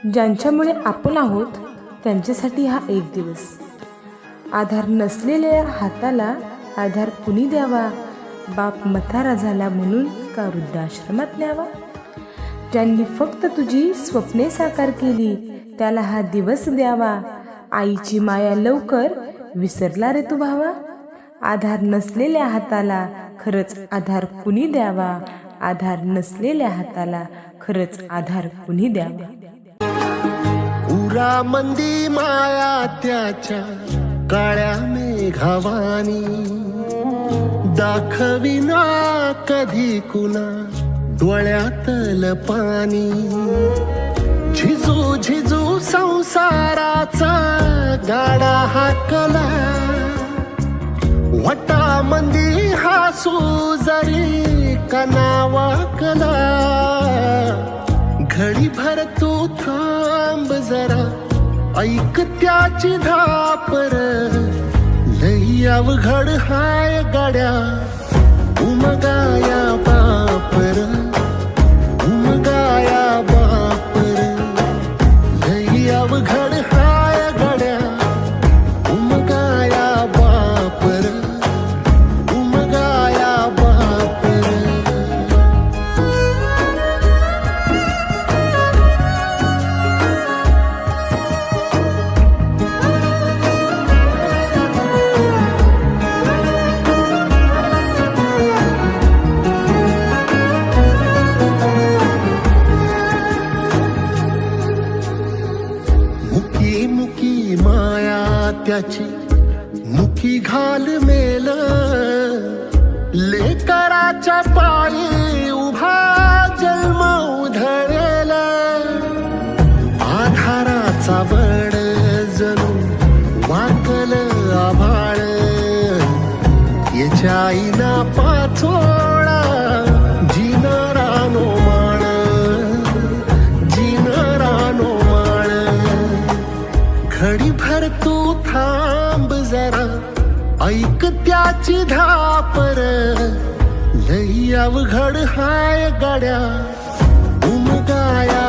ज्यांच्यामुळे आपण आहोत त्यांच्यासाठी हा एक दिवस. आधार नसलेल्या हाताला आधार कुणी द्यावा, बाप म्हातारा झाला म्हणून का वृद्धाश्रमात न्यावा. ज्यांनी फक्त तुझी स्वप्ने साकार केली त्याला हा दिवस द्यावा. आईची माया लवकर विसरला रे तू भावा. आधार नसलेल्या हाताला खरंच आधार कुणी द्यावा. आधार नसलेल्या हाताला खरंच आधार कुणी द्यावा. उरा मंदी माया त्याच्या काळ्या मेघावानी, दाखविना कधी कुणा डोळ्यातल पाणी. झिजू झिजू संसाराचा गाडा हाकला, वटा मंदी हासू जरी कना वाकला. घडी भर तू थांब जरा, ऐक त्याची धापर. लई अवघड हाय गड्या उमगाया बापर, उमगाया बापर. लई अवघड हाय गड्या उमगाया बापर, उमगाया बापर. मुकी मुकी माया त्याची मुखी घाल मेल. लेकराच्या पायी उभा जन्म उधळेल. आधाराचा बड जणू वाकल आभाळ. याच्या आईना पाचोळा जिनारानो माळ, जिनारानो माळ. घडी भर तू थांब जरा, ऐक त्याची धापर. लई अवघड हाय गड्या उमगाया